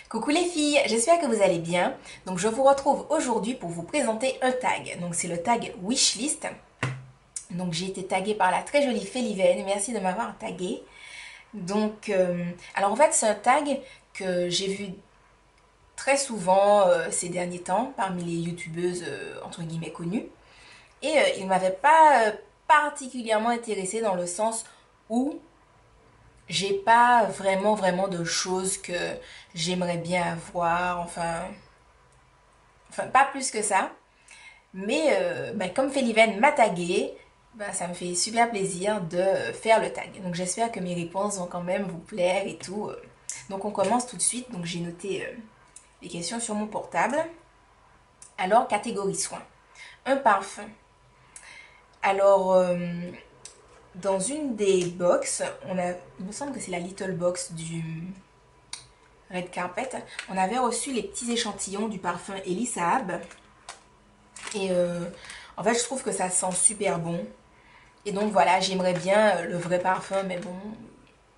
Coucou les filles, j'espère que vous allez bien. Donc je vous retrouve aujourd'hui pour vous présenter un tag. Donc c'est le tag Wishlist. Donc j'ai été taguée par la très jolie Féliven. Merci de m'avoir taguée. Donc alors en fait c'est un tag que j'ai vu très souvent ces derniers temps parmi les youtubeuses entre guillemets connues. Et il ne m'avait pas particulièrement intéressée dans le sens où j'ai pas vraiment de choses que j'aimerais bien avoir. Enfin, pas plus que ça. Mais ben, comme Féliven m'a tagué, ben, ça me fait super plaisir de faire le tag. Donc j'espère que mes réponses vont quand même vous plaire et tout. Donc on commence tout de suite. Donc j'ai noté les questions sur mon portable. Alors, catégorie soins. Un parfum. Alors, dans une des box, il me semble que c'est la Little Box du Red Carpet, on avait reçu les petits échantillons du parfum Elie Saab. Et en fait, je trouve que ça sent super bon. Et donc voilà, j'aimerais bien le vrai parfum, mais bon,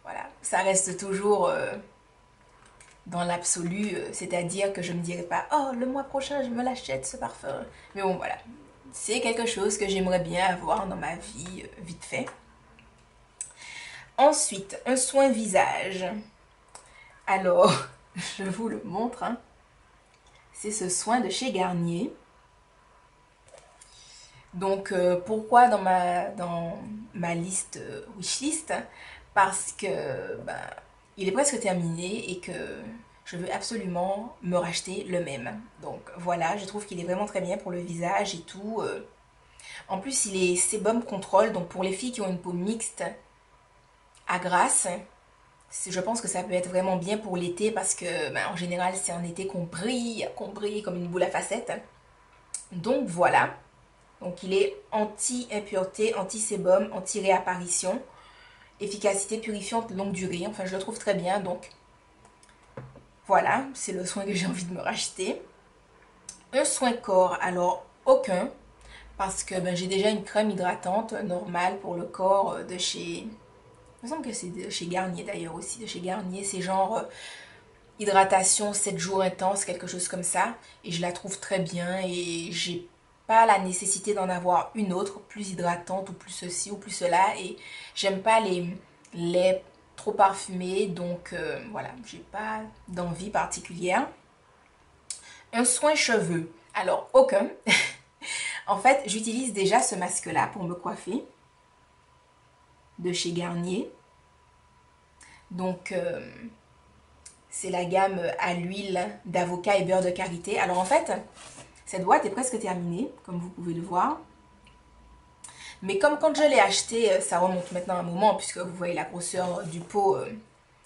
voilà, ça reste toujours dans l'absolu, c'est-à-dire que je me dirais pas, oh, le mois prochain, je me l'achète ce parfum. Mais bon, voilà, c'est quelque chose que j'aimerais bien avoir dans ma vie, vite fait. Ensuite, un soin visage. Alors, je vous le montre, hein. C'est ce soin de chez Garnier. Donc pourquoi dans ma liste wishlist? Parce que ben, il est presque terminé et que je veux absolument me racheter le même. Donc voilà, je trouve qu'il est vraiment très bien pour le visage et tout. En plus, il est sébum contrôle, donc pour les filles qui ont une peau mixte à grasse, je pense que ça peut être vraiment bien pour l'été parce que ben, en général c'est en été qu'on brille comme une boule à facettes. Donc voilà. Donc il est anti-impureté, anti-sébum, anti-réapparition, efficacité purifiante longue durée. Enfin, je le trouve très bien. Donc voilà, c'est le soin que j'ai envie de me racheter. Un soin corps, alors aucun, parce que ben, j'ai déjà une crème hydratante normale pour le corps de chez... Il me semble que c'est de chez Garnier d'ailleurs aussi. De chez Garnier, c'est genre hydratation 7 jours intense, quelque chose comme ça. Et je la trouve très bien et j'ai pas la nécessité d'en avoir une autre, plus hydratante ou plus ceci ou plus cela. Et j'aime pas les laits trop parfumés, donc voilà, j'ai pas d'envie particulière. Un soin cheveux, alors aucun. En fait, j'utilise déjà ce masque-là pour me coiffer, de chez Garnier. Donc, c'est la gamme à l'huile d'avocat et beurre de karité. Alors en fait, cette boîte est presque terminée, comme vous pouvez le voir. Mais comme quand je l'ai acheté, ça remonte maintenant un moment, puisque vous voyez la grosseur du pot,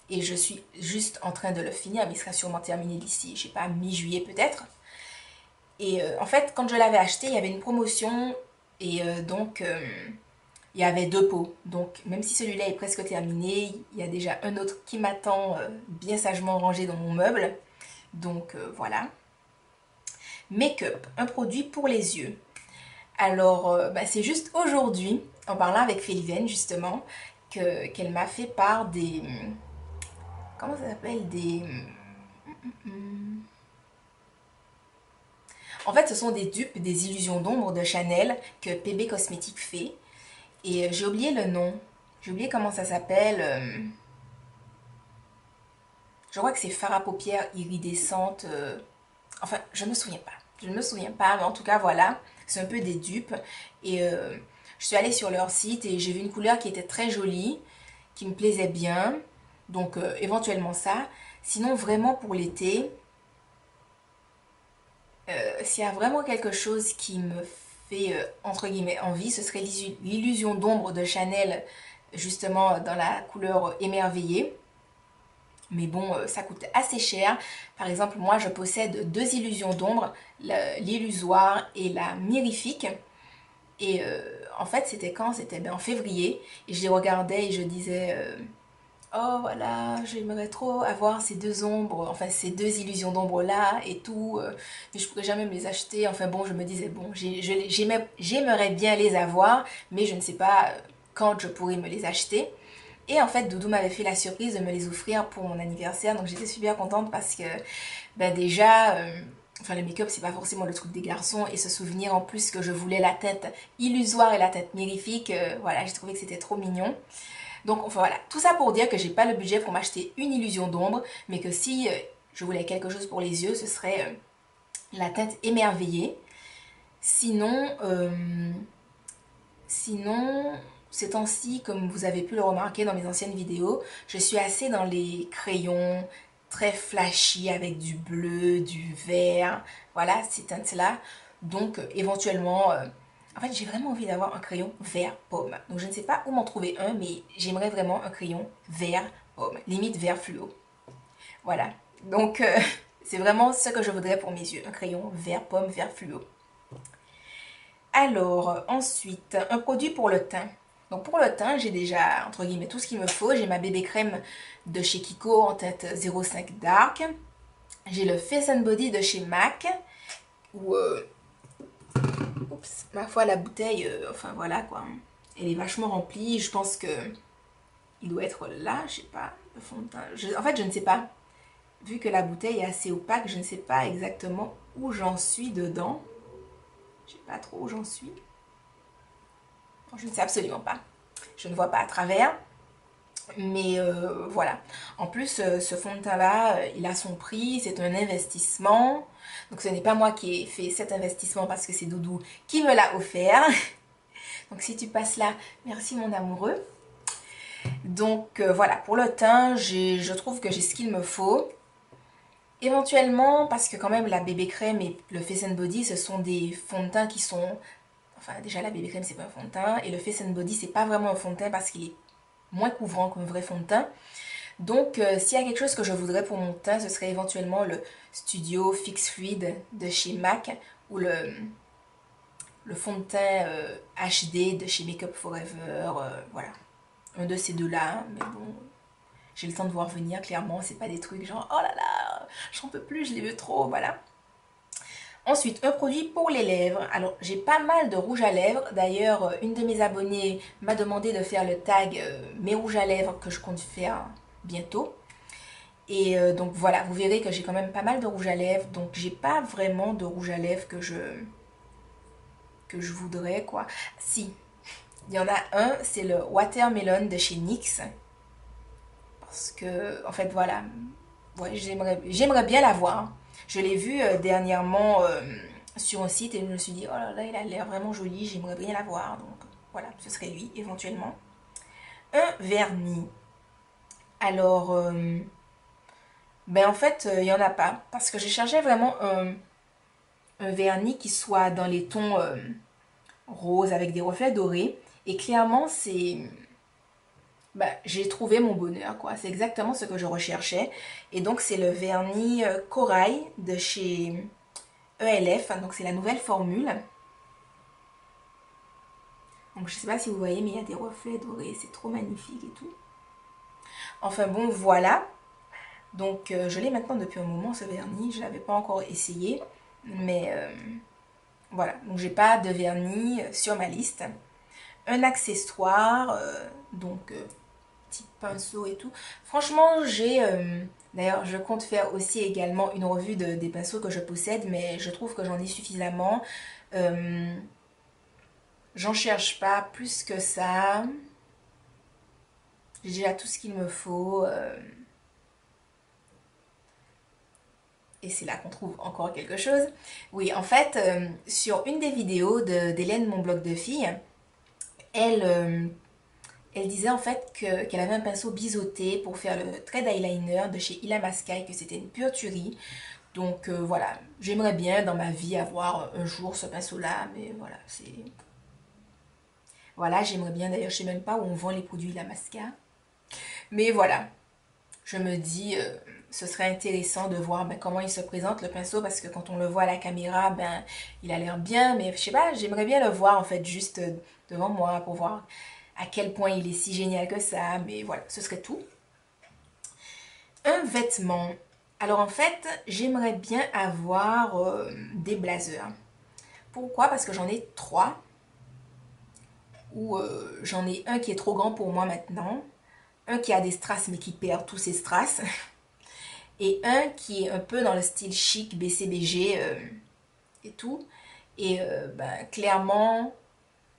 et je suis juste en train de le finir, mais il sera sûrement terminé d'ici, je sais pas, mi-juillet peut-être. Et en fait, quand je l'avais acheté, il y avait une promotion, et donc il y avait deux pots. Donc même si celui-là est presque terminé, il y a déjà un autre qui m'attend bien sagement rangé dans mon meuble. Donc voilà. Make-up, un produit pour les yeux. Alors, bah, c'est juste aujourd'hui, en parlant avec Féliven justement, qu'elle m'a fait part des... Comment ça s'appelle? En fait, ce sont des dupes, des illusions d'ombre de Chanel que PB Cosmétiques fait. Et j'ai oublié le nom. J'ai oublié comment ça s'appelle. Je crois que c'est fard à paupières iridescente. Enfin, je me souviens pas. Je ne me souviens pas, mais en tout cas, voilà. C'est un peu des dupes. Et je suis allée sur leur site et j'ai vu une couleur qui était très jolie, qui me plaisait bien. Donc, éventuellement ça. Sinon, vraiment pour l'été, s'il y a vraiment quelque chose qui me fait, entre guillemets, envie, ce serait l'illusion d'ombre de Chanel, justement dans la couleur émerveillée. Mais bon, ça coûte assez cher. Par exemple, moi, je possède deux illusions d'ombre, l'illusoire et la mirifique. Et en fait, c'était quand? C'était ben, en février. Et je les regardais et je disais, oh voilà, j'aimerais trop avoir ces deux ombres, enfin ces deux illusions d'ombre là et tout. Mais je pourrais jamais me les acheter. Enfin bon, je me disais, bon, j'aimerais bien les avoir, mais je ne sais pas quand je pourrais me les acheter. Et en fait, Doudou m'avait fait la surprise de me les offrir pour mon anniversaire. Donc j'étais super contente parce que ben déjà, enfin le make-up c'est pas forcément le truc des garçons. Et se souvenir en plus que je voulais la tête illusoire et la tête mirifique, voilà, j'ai trouvé que c'était trop mignon. Donc enfin voilà, tout ça pour dire que j'ai pas le budget pour m'acheter une illusion d'ombre. Mais que si je voulais quelque chose pour les yeux, ce serait la tête émerveillée. Sinon, Sinon, ces temps-ci, comme vous avez pu le remarquer dans mes anciennes vidéos, je suis assez dans les crayons très flashy avec du bleu, du vert, voilà, ces teintes-là. Donc, éventuellement, en fait, j'ai vraiment envie d'avoir un crayon vert pomme. Donc, je ne sais pas où m'en trouver un, mais j'aimerais vraiment un crayon vert pomme, limite vert fluo. Voilà. Donc, c'est vraiment ce que je voudrais pour mes yeux, un crayon vert pomme, vert fluo. Alors, ensuite, un produit pour le teint. Donc pour le teint, j'ai déjà, entre guillemets, tout ce qu'il me faut. J'ai ma bébé crème de chez Kiko en teinte 05 Dark. J'ai le Face and Body de chez MAC. Où, oups, ma foi, la bouteille, enfin voilà quoi. Elle est vachement remplie. Je pense que il doit être là, je sais pas, le fond de teint. En fait, je ne sais pas. Vu que la bouteille est assez opaque, je ne sais pas exactement où j'en suis dedans. Je sais pas trop où j'en suis. Je ne sais absolument pas. Je ne vois pas à travers. Mais voilà. En plus, ce fond de teint-là, il a son prix, c'est un investissement. Donc ce n'est pas moi qui ai fait cet investissement parce que c'est Doudou qui me l'a offert. Donc si tu passes là, merci mon amoureux. Donc voilà, pour le teint, je trouve que j'ai ce qu'il me faut. Éventuellement, parce que quand même la bébé crème et le Face and Body, ce sont des fonds de teint qui sont... Enfin déjà la bébé crème c'est pas un fond de teint et le Face and Body c'est pas vraiment un fond de teint parce qu'il est moins couvrant qu'un vrai fond de teint. Donc, s'il y a quelque chose que je voudrais pour mon teint, ce serait éventuellement le Studio Fix Fluid de chez MAC ou le fond de teint HD de chez Makeup Forever. Voilà, un de ces deux-là. Mais bon, j'ai le temps de voir venir, clairement. C'est pas des trucs genre, oh là là, j'en peux plus, je les veux trop, voilà. Ensuite, un produit pour les lèvres. Alors, j'ai pas mal de rouge à lèvres. D'ailleurs, une de mes abonnées m'a demandé de faire le tag mes rouges à lèvres que je compte faire bientôt. Et donc voilà, vous verrez que j'ai quand même pas mal de rouge à lèvres. Donc, j'ai pas vraiment de rouge à lèvres que je voudrais, quoi. Si, il y en a un, c'est le Watermelon de chez NYX. Parce que, en fait, voilà, ouais, j'aimerais bien l'avoir. Je l'ai vu dernièrement sur un site et je me suis dit, oh là là, il a l'air vraiment joli, j'aimerais bien l'avoir. Donc voilà, ce serait lui éventuellement. Un vernis. Alors, ben en fait, il n'y en a pas. Parce que j'ai cherché vraiment un vernis qui soit dans les tons roses avec des reflets dorés. Et clairement, bah, j'ai trouvé mon bonheur, quoi. C'est exactement ce que je recherchais. Et donc, c'est le vernis corail de chez ELF. Donc, c'est la nouvelle formule. Donc, je sais pas si vous voyez, mais il y a des reflets dorés. C'est trop magnifique et tout. Enfin bon, voilà. Donc, je l'ai maintenant depuis un moment, ce vernis. Je ne l'avais pas encore essayé. Mais voilà. Donc, j'ai pas de vernis sur ma liste. Un accessoire. Donc, petit pinceau et tout. Franchement, d'ailleurs, je compte faire aussi également une revue des pinceaux que je possède, mais je trouve que j'en ai suffisamment. Euh, J'en cherche pas plus que ça. J'ai déjà tout ce qu'il me faut. Et c'est là qu'on trouve encore quelque chose. Oui, en fait, sur une des vidéos d'Hélène, mon blog de filles, elle, elle disait en fait qu'elle avait un pinceau biseauté pour faire le trait d'eyeliner de chez Illamasqua et que c'était une pure tuerie. Donc voilà, j'aimerais bien dans ma vie avoir un jour ce pinceau-là, mais voilà, c'est... Voilà, j'aimerais bien, d'ailleurs, je sais même pas où on vend les produits Illamasqua. Mais voilà, je me dis, ce serait intéressant de voir ben, comment il se présente le pinceau, parce que quand on le voit à la caméra, ben, il a l'air bien, mais je sais pas, j'aimerais bien le voir en fait juste devant moi pour voir à quel point il est si génial que ça, mais voilà, ce serait tout. Un vêtement. Alors en fait, j'aimerais bien avoir des blazers. Pourquoi? Parce que j'en ai trois. Ou j'en ai un qui est trop grand pour moi maintenant. un qui a des strass mais qui perd tous ses strass, et un qui est un peu dans le style chic, BCBG et tout. Et ben, clairement,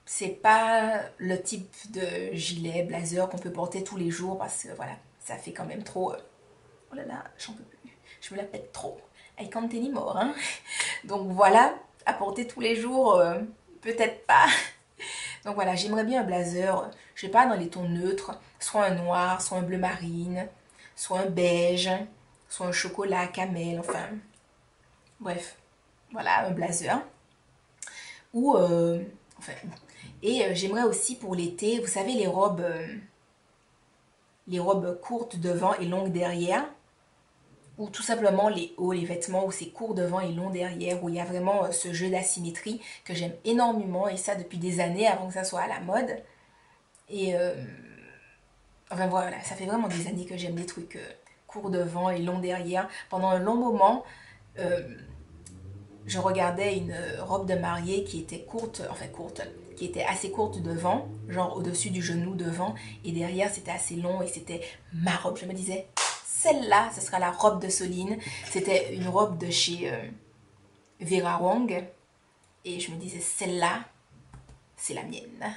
c'est pas le type de gilet, blazer qu'on peut porter tous les jours parce que voilà, ça fait quand même trop. Oh là là, j'en peux plus. Je me la pète trop. I can't anymore, hein. Donc voilà, à porter tous les jours, peut-être pas. Donc voilà, j'aimerais bien un blazer, je sais pas, dans les tons neutres, soit un noir, soit un bleu marine, soit un beige, soit un chocolat, camel, enfin, bref, voilà, un blazer. Ou, enfin, et j'aimerais aussi pour l'été, vous savez, les robes courtes devant et longues derrière, ou tout simplement les hauts, les vêtements où c'est court devant et long derrière, où il y a vraiment ce jeu d'asymétrie que j'aime énormément, et ça depuis des années avant que ça soit à la mode. Et enfin voilà, ça fait vraiment des années que j'aime les trucs courts devant et longs derrière. Pendant un long moment, euh, je regardais une robe de mariée qui était courte, enfin courte, qui était assez courte devant, genre au-dessus du genou devant, et derrière c'était assez long et c'était ma robe. Je me disais, celle-là, ce sera la robe de Soline. C'était une robe de chez Vera Wang, et je me disais, celle-là, c'est la mienne.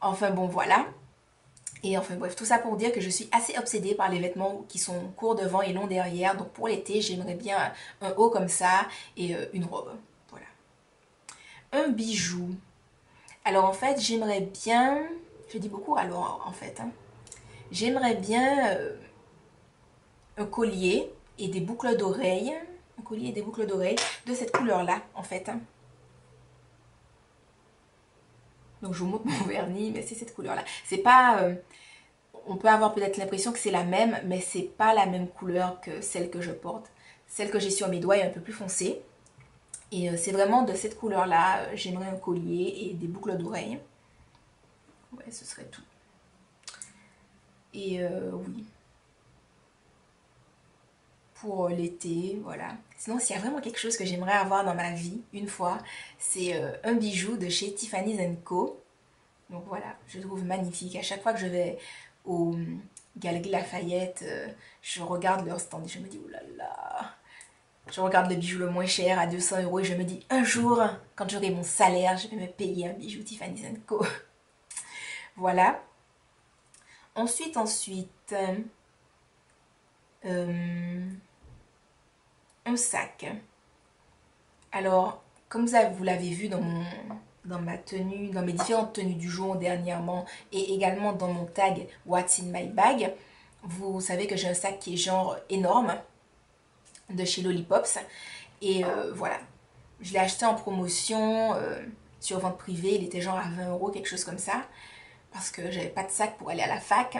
Enfin bon, voilà. Et enfin bref, tout ça pour dire que je suis assez obsédée par les vêtements qui sont courts devant et longs derrière. Donc pour l'été, j'aimerais bien un haut comme ça et une robe. Voilà. Un bijou. Alors en fait, j'aimerais bien... Je dis beaucoup alors en fait. Hein. J'aimerais bien un collier et des boucles d'oreilles. Un collier et des boucles d'oreilles de cette couleur-là en fait. Hein. Donc je vous montre mon vernis, mais c'est cette couleur-là. C'est pas... on peut avoir peut-être l'impression que c'est la même, mais c'est pas la même couleur que celle que je porte. Celle que j'ai sur mes doigts est un peu plus foncée. Et c'est vraiment de cette couleur-là. J'aimerais un collier et des boucles d'oreilles. Ouais, ce serait tout. Et oui, pour l'été, voilà. Sinon, s'il y a vraiment quelque chose que j'aimerais avoir dans ma vie, une fois, c'est un bijou de chez Tiffany's Co. Donc voilà, je le trouve magnifique. À chaque fois que je vais au Galeries Lafayette, je regarde leur stand et je me dis, oh là là. Je regarde le bijou le moins cher à 200 € et je me dis, un jour, quand j'aurai mon salaire, je vais me payer un bijou Tiffany's Co. Voilà. Ensuite, euh, un sac. Alors, comme vous l'avez vu dans ma tenue, dans mes différentes tenues du jour dernièrement et également dans mon tag What's in my bag, vous savez que j'ai un sac qui est genre énorme de chez Lollipops. Et voilà, je l'ai acheté en promotion sur vente privée, il était genre à 20 €, quelque chose comme ça, parce que j'avais pas de sac pour aller à la fac.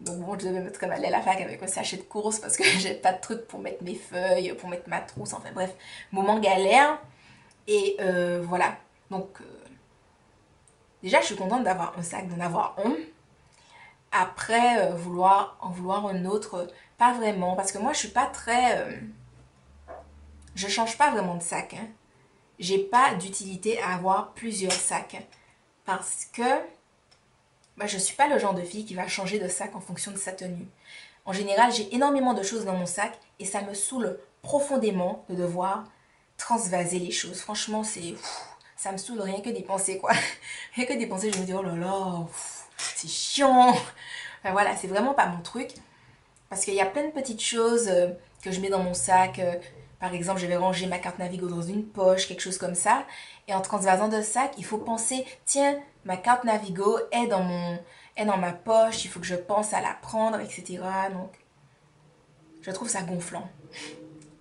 Donc bon, je devais mettre comme aller à la fac avec un sachet de course parce que j'avais pas de truc pour mettre mes feuilles, pour mettre ma trousse, enfin bref, moment galère. Et voilà, donc déjà je suis contente d'avoir un sac, d'en avoir un. Après, vouloir en vouloir un autre, pas vraiment, parce que moi je suis pas très... je change pas vraiment de sac, hein. J'ai pas d'utilité à avoir plusieurs sacs parce que bah, je suis pas le genre de fille qui va changer de sac en fonction de sa tenue. En général, j'ai énormément de choses dans mon sac et ça me saoule profondément de devoir transvaser les choses. Franchement, ça me saoule rien que d'y penser quoi. Rien que d'y penser, je me dis oh là là, c'est chiant. Enfin voilà, c'est vraiment pas mon truc. Parce qu'il y a plein de petites choses que je mets dans mon sac. Par exemple, je vais ranger ma carte Navigo dans une poche, quelque chose comme ça. Et en transvasant de sac, il faut penser, tiens, ma carte Navigo est dans ma poche, il faut que je pense à la prendre, etc. Donc, je trouve ça gonflant.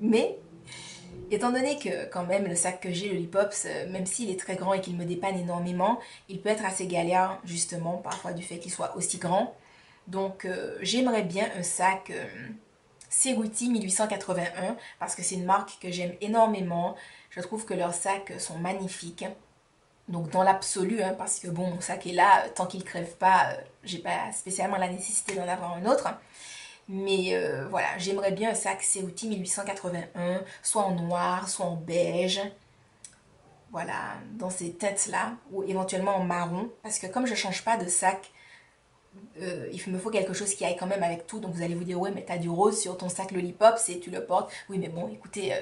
Mais, étant donné que quand même le sac que j'ai, le Lollipops, même s'il est très grand et qu'il me dépanne énormément, il peut être assez galère, justement, parfois du fait qu'il soit aussi grand. Donc, j'aimerais bien un sac Ceruti 1881 parce que c'est une marque que j'aime énormément. Je trouve que leurs sacs sont magnifiques. Donc, dans l'absolu, hein, parce que bon, mon sac est là, tant qu'il ne crève pas, j'ai pas spécialement la nécessité d'en avoir un autre. Mais voilà, j'aimerais bien un sac Ceruti 1881, soit en noir, soit en beige. Voilà, dans ces teintes-là, ou éventuellement en marron. Parce que comme je change pas de sac il me faut quelque chose qui aille quand même avec tout. Donc vous allez vous dire, ouais, mais t'as du rose sur ton sac Lollipop, c'est tu le portes. Oui, mais bon, écoutez,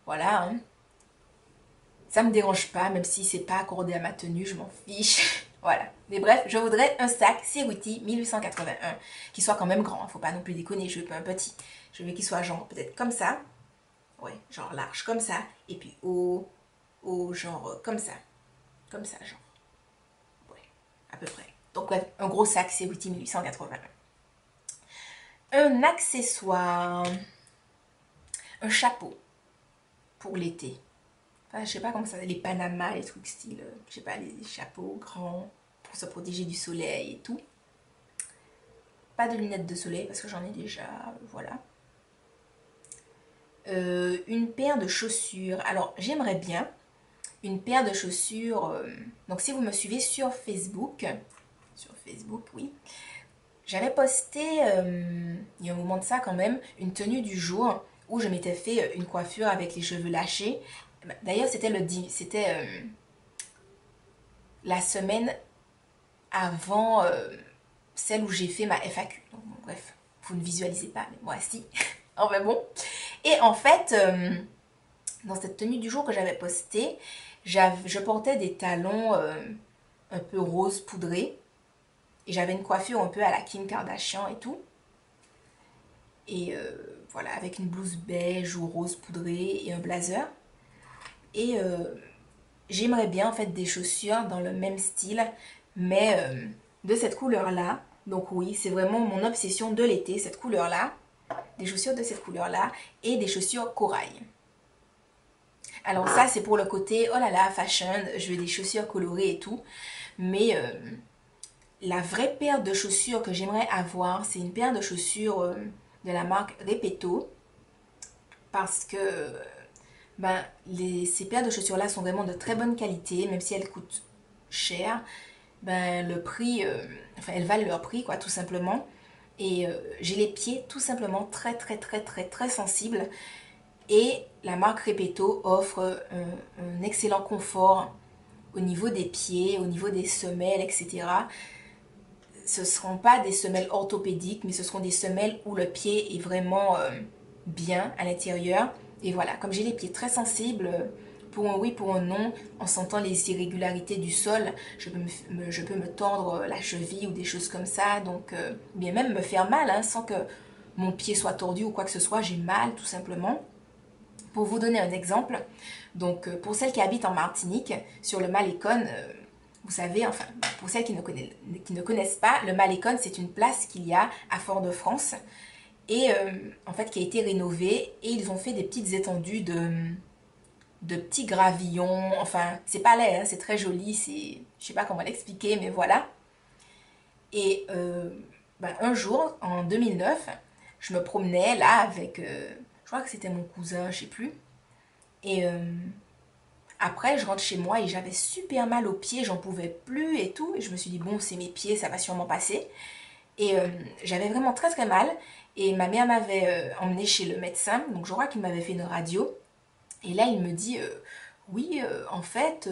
voilà, hein. Ça me dérange pas, même si c'est pas accordé à ma tenue, je m'en fiche. Voilà. Mais bref, je voudrais un sac Cerruti 1881 qui soit quand même grand. Faut pas non plus déconner, je veux pas un petit. Je veux qu'il soit genre peut-être comme ça. Ouais, genre large comme ça. Et puis haut, genre comme ça. Comme ça, genre. Ouais, à peu près. Donc bref, un gros sac Cerruti 1881. Un accessoire. Un chapeau pour l'été. Enfin, je sais pas comment ça, les Panama, les trucs style, je sais pas, les chapeaux grands pour se protéger du soleil et tout. Pas de lunettes de soleil parce que j'en ai déjà, voilà. Une paire de chaussures. Alors, j'aimerais bien une paire de chaussures. Donc, si vous me suivez sur Facebook, oui, j'avais posté, il y a un moment de ça quand même, une tenue du jour où je m'étais fait une coiffure avec les cheveux lâchés. D'ailleurs, c'était la semaine avant celle où j'ai fait ma FAQ. Donc, bon, bref, vous ne visualisez pas, mais moi si. Enfin bon. Et en fait, dans cette tenue du jour que j'avais postée, je portais des talons un peu rose poudré. Et j'avais une coiffure un peu à la Kim Kardashian et tout. Et voilà, avec une blouse beige ou rose poudré et un blazer. Et j'aimerais bien en fait des chaussures dans le même style, mais de cette couleur-là. Donc oui, c'est vraiment mon obsession de l'été, cette couleur-là. Des chaussures de cette couleur-là et des chaussures corail. Alors ça, c'est pour le côté, oh là là, fashion, je veux des chaussures colorées et tout. Mais la vraie paire de chaussures que j'aimerais avoir, c'est une paire de chaussures de la marque Repetto. Parce que ben, ces paires de chaussures-là sont vraiment de très bonne qualité, même si elles coûtent cher. Ben, le prix, enfin, elles valent leur prix, quoi, tout simplement. Et j'ai les pieds tout simplement très, très, très, très, très sensibles. Et la marque Repetto offre un excellent confort au niveau des pieds, au niveau des semelles, etc. Ce ne seront pas des semelles orthopédiques, mais ce seront des semelles où le pied est vraiment bien à l'intérieur. Et voilà, comme j'ai les pieds très sensibles, pour un oui, pour un non, en sentant les irrégularités du sol, je peux me tordre la cheville ou des choses comme ça. Donc, bien même me faire mal, hein, sans que mon pied soit tordu ou quoi que ce soit, j'ai mal tout simplement. Pour vous donner un exemple, donc pour celles qui habitent en Martinique, sur le Malécon, vous savez, enfin, pour celles qui ne connaissent pas, le Malécon, c'est une place qu'il y a à Fort-de-France et en fait qui a été rénovée et ils ont fait des petites étendues de petits gravillons. Enfin, c'est pas laid, hein, c'est très joli, je sais pas comment l'expliquer, mais voilà. Et ben, un jour, en 2009, je me promenais là avec, je crois que c'était mon cousin, je sais plus. Et après, je rentre chez moi et j'avais super mal aux pieds, j'en pouvais plus et tout. Et je me suis dit, bon, c'est mes pieds, ça va sûrement passer. Et j'avais vraiment très très mal. Et ma mère m'avait emmené chez le médecin, donc je crois qu'il m'avait fait une radio. Et là, il me dit, oui, en fait,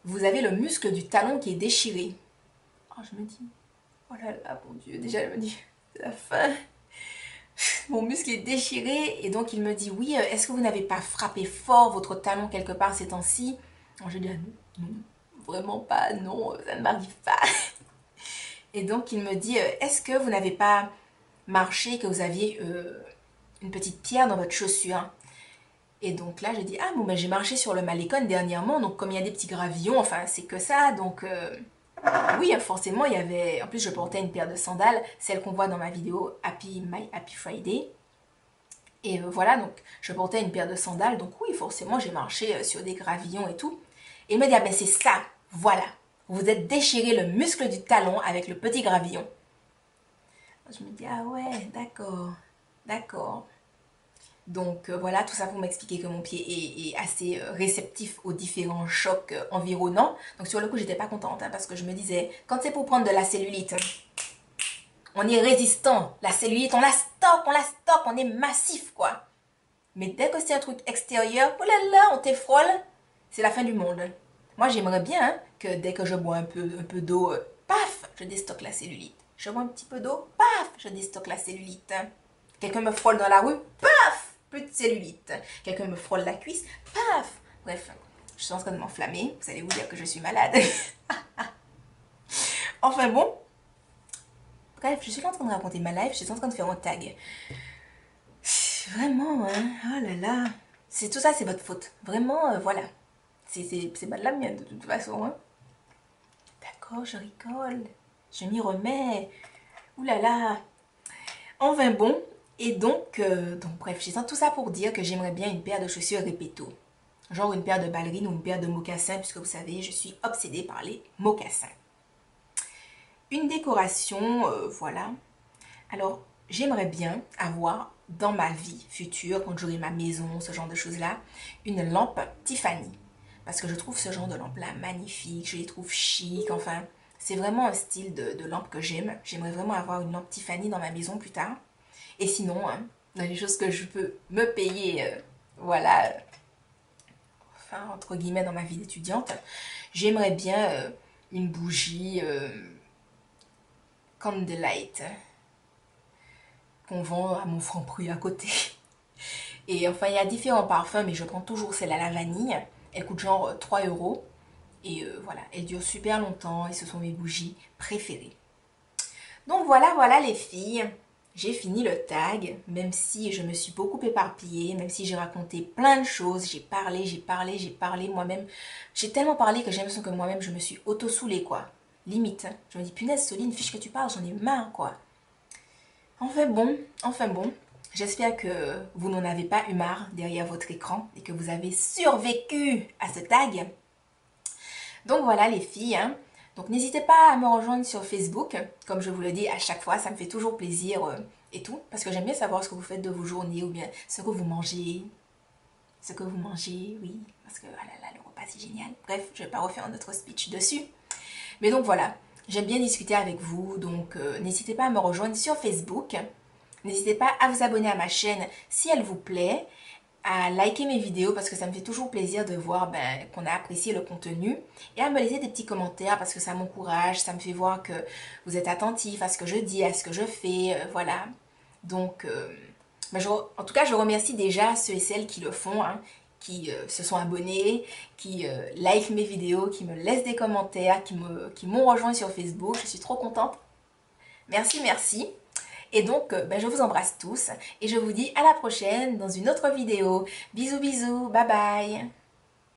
vous avez le muscle du talon qui est déchiré. Oh, je me dis, oh là là, mon Dieu, déjà, je me dis, c'est la fin. Mon muscle est déchiré et donc il me dit oui, est-ce que vous n'avez pas frappé fort votre talon quelque part ces temps-ci? Je dis ah non, non, vraiment pas, non, ça ne m'arrive pas. Et donc il me dit est-ce que vous n'avez pas marché, que vous aviez une petite pierre dans votre chaussure? Et donc là je dis ah bon ben j'ai marché sur le Malécon dernièrement, donc comme il y a des petits gravillons, enfin c'est que ça, donc oui, forcément, il y avait. En plus, je portais une paire de sandales, celle qu'on voit dans ma vidéo My Happy Friday. Et voilà, donc je portais une paire de sandales, donc oui, forcément, j'ai marché sur des gravillons et tout. Et il me dit, ah ben c'est ça, voilà. Vous êtes déchiré le muscle du talon avec le petit gravillon. Je me dis, ah ouais, d'accord, d'accord. Donc voilà, tout ça pour m'expliquer que mon pied est assez réceptif aux différents chocs environnants. Donc sur le coup, j'étais pas contente hein, parce que je me disais, quand c'est pour prendre de la cellulite, on est résistant. La cellulite, on la stocke, on est massif quoi. Mais dès que c'est un truc extérieur, oh là là, on t'effrôle, c'est la fin du monde. Moi, j'aimerais bien hein, que dès que je bois un peu d'eau, paf, je déstocke la cellulite. Je bois un petit peu d'eau, paf, je déstocke la cellulite. Quelqu'un me frôle dans la rue, paf, plus de cellulite. Quelqu'un me frôle la cuisse, paf. Bref, je suis en train de m'enflammer. Vous allez vous dire que je suis malade. Enfin bon. Bref, je suis là en train de raconter ma life. Je suis en train de faire un tag. Vraiment, hein. Oh là là. C'est tout ça, c'est votre faute. Vraiment, voilà. C'est pas de la mienne de toute façon. Hein. D'accord, je rigole. Je m'y remets. Ouh là là. Enfin bon. Et donc bref, j'ai tout ça pour dire que j'aimerais bien une paire de chaussures répéto. Genre une paire de ballerines ou une paire de mocassins, puisque vous savez, je suis obsédée par les mocassins. Une décoration, voilà. Alors, j'aimerais bien avoir dans ma vie future, quand j'aurai ma maison, ce genre de choses-là, une lampe Tiffany. Parce que je trouve ce genre de lampe-là magnifique, je les trouve chic, enfin, c'est vraiment un style de lampe que j'aime. J'aimerais vraiment avoir une lampe Tiffany dans ma maison plus tard. Et sinon, hein, dans les choses que je peux me payer, voilà, enfin, entre guillemets, dans ma vie d'étudiante, j'aimerais bien une bougie Candlelight qu'on vend à mon Franprix à côté. Et enfin, il y a différents parfums, mais je prends toujours celle à la vanille. Elle coûte genre 3 euros. Et voilà, elle dure super longtemps et ce sont mes bougies préférées. Donc voilà les filles. J'ai fini le tag, même si je me suis beaucoup éparpillée, même si j'ai raconté plein de choses. J'ai parlé moi-même. J'ai tellement parlé que j'ai l'impression que moi-même je me suis auto-saoulée quoi. Limite. Hein. Je me dis, punaise, Soline, fiche que tu parles, j'en ai marre quoi. Enfin bon, j'espère que vous n'en avez pas eu marre derrière votre écran et que vous avez survécu à ce tag. Donc voilà les filles, hein. Donc n'hésitez pas à me rejoindre sur Facebook, comme je vous le dis à chaque fois, ça me fait toujours plaisir et tout, parce que j'aime bien savoir ce que vous faites de vos journées ou bien ce que vous mangez. Ce que vous mangez, oui, parce que ah là là, le repas c'est génial. Bref, je ne vais pas refaire un autre speech dessus. Mais donc voilà, j'aime bien discuter avec vous, donc n'hésitez pas à me rejoindre sur Facebook. N'hésitez pas à vous abonner à ma chaîne si elle vous plaît, à liker mes vidéos parce que ça me fait toujours plaisir de voir qu'on a apprécié le contenu et à me laisser des petits commentaires parce que ça m'encourage, ça me fait voir que vous êtes attentifs à ce que je dis, à ce que je fais, voilà. Donc, en tout cas, je remercie déjà ceux et celles qui le font, hein, qui se sont abonnés, qui like mes vidéos, qui me laissent des commentaires, qui m'ont rejoint sur Facebook. Je suis trop contente. Merci, merci. Et donc, je vous embrasse tous et je vous dis à la prochaine dans une autre vidéo. Bisous, bisous, bye bye.